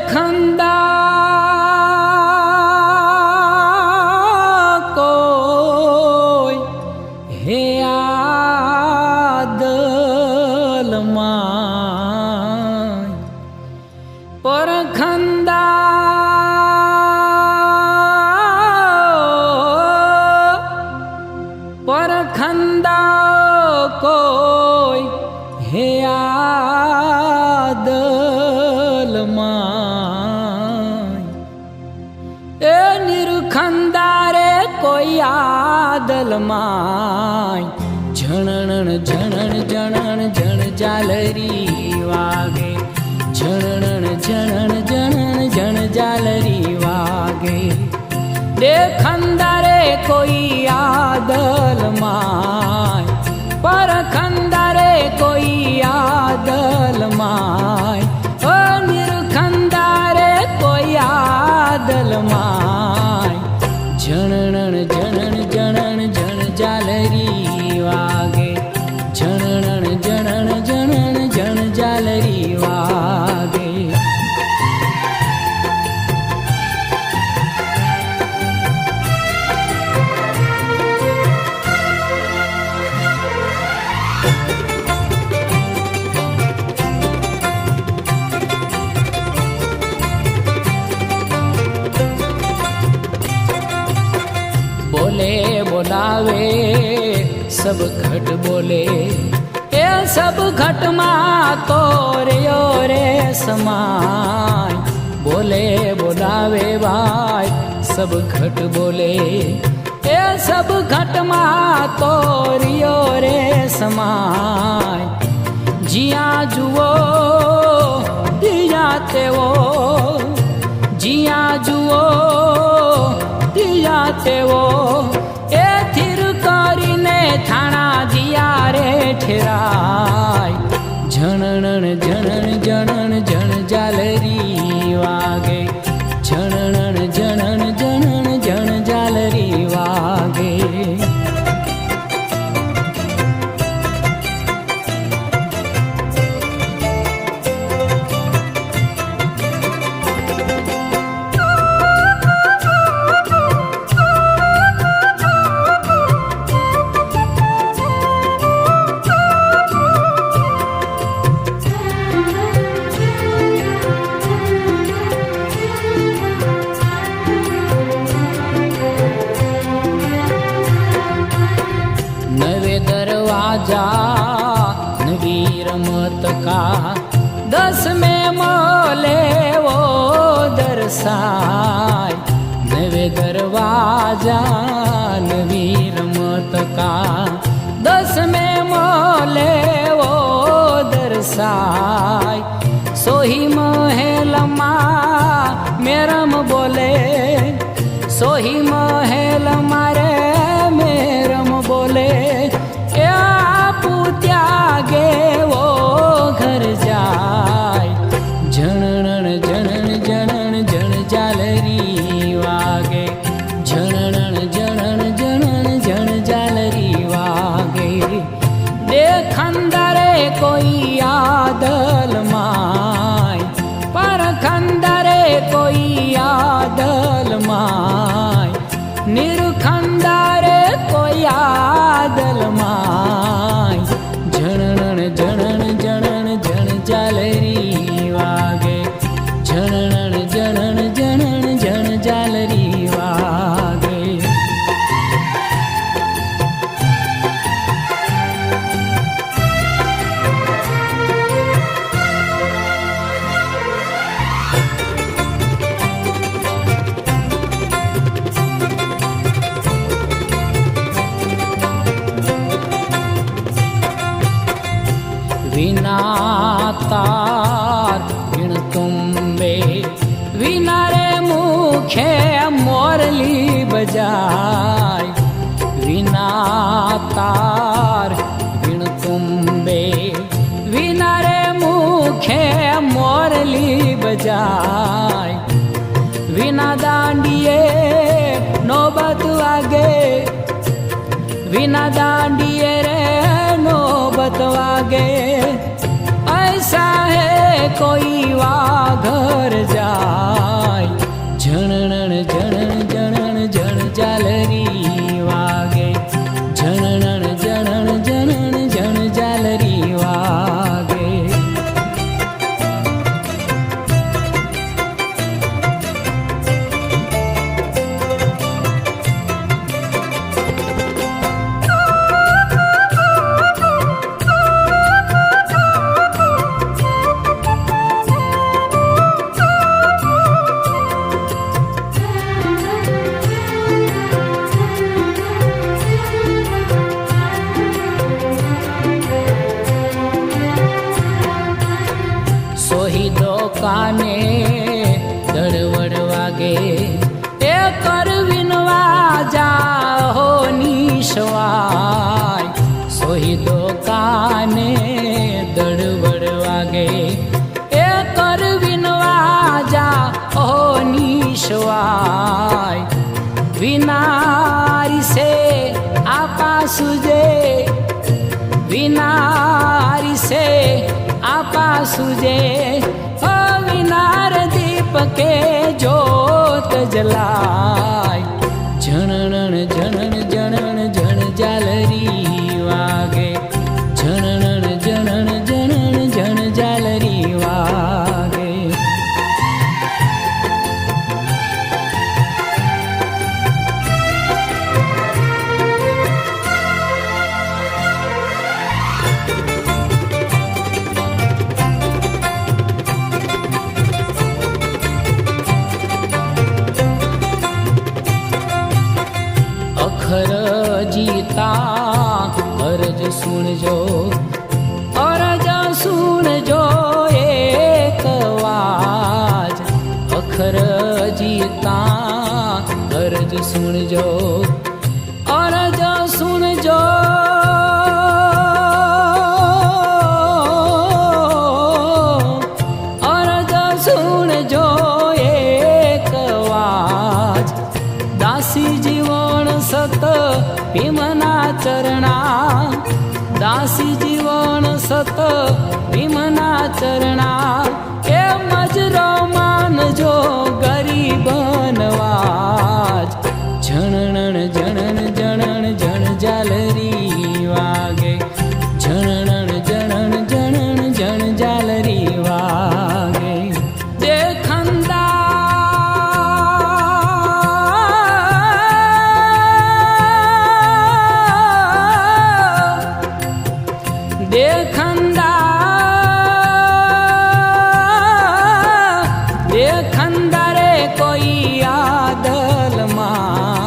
परखंदा कोई हे आदल माय परखंदा परखंदा कोई हे आदल my A निरखंदा रे कोई आदल माय झणण झणण झणण झण जालरी वागे झणण झणण झणण झण जालरी वागे देखंदा रे कोई आदल माय परखंदा रे कोई आदल माय ओ निरखंदा रे कोई आदल माय झणण झणण झणण झण जालरी वागे झणण झणण झणण झण जालरी वागे बोले बोलावे सब घट बोले ए सब घट मा तो रे समाय बोले बोलावे भाई सब घट बोले ए सब घट मा तो रे समाय जिया जुओ दिया तेवो जिया जुओ दिया तेवो ए थिर करीने थाना जिया रे ठेराय झणण झणण झणण झण जालरी वागे झणण झणण झणण झण जालरी वागे दरवाजा नवी रमत का 10 में मोले वो दरसाय नवे दरवाजा नवी रमत का 10 में मोले वो दरसाय सोही महलमा मेरम बोले सोही महलमा रे मेरम बोले त्यागे वो घर जाय झणण झणण झणण झण जालरी वागे झणण झणण झणण झण जालरी वागे देखंदा रे कोई आदल माय परखंदा रे कोई आदल माय निरखंदा रे कोई आदल माय झणण झणण झणण झण जालरी वागे झणण झणण झणण झण जालरी वागे विना तार बिन तुम्बे विना रे मुखे मोरली बजाय विना तार बिन तुम्बे विना रे मुखे मोरली बजाय विना दांडिये नौबत वागे विना दांडिये रे नौबत वागे ऐसा है કોઈ વાઘર જાય ઝણણ ઝણણ ઝણણ ઝણ ઝાલરી વાગે ઝણણ ઝણણ ઝણણ ઝણ ઝાલરી વાગે. સોહિદો કાને દળવડ વાગે એ કરવીનવા જાહો નિશવાય. સોહિદો કાને દળવડ વાગે એ કરવીનવા જાહો નિશવાય. વિનારી સે આપા સુજે વિનારી સે આપા સુજે વિનાર દીપકે જોત જલાય ઝણણ ઝણણ ઝણણ ઝણ ઝાલરી વાગે ઝણણ ઝણણ ઝણણ ઝણ ઝાલરી વાગે. અખર જીતા અરજ સુણજો અરજ સુણજો એક વાજ. અખર જીતા અરજ સુણજો અરજ સુણજો અરજ સુણજો એક વાજ. દાસી જીવન સત ભીમના ચરણા દાસી જીવન સત ભીમના ચરણા એ મજરો માનજો ગરીબ નવાજ ઝણણ ઝણણ ઝણણ ઝણ ઝાલરી વાગે ઝણણ ઝણણ ઝણણ ઝણ ઝાલરી વાગે. દેખંદા રે કોઈ આદલમાં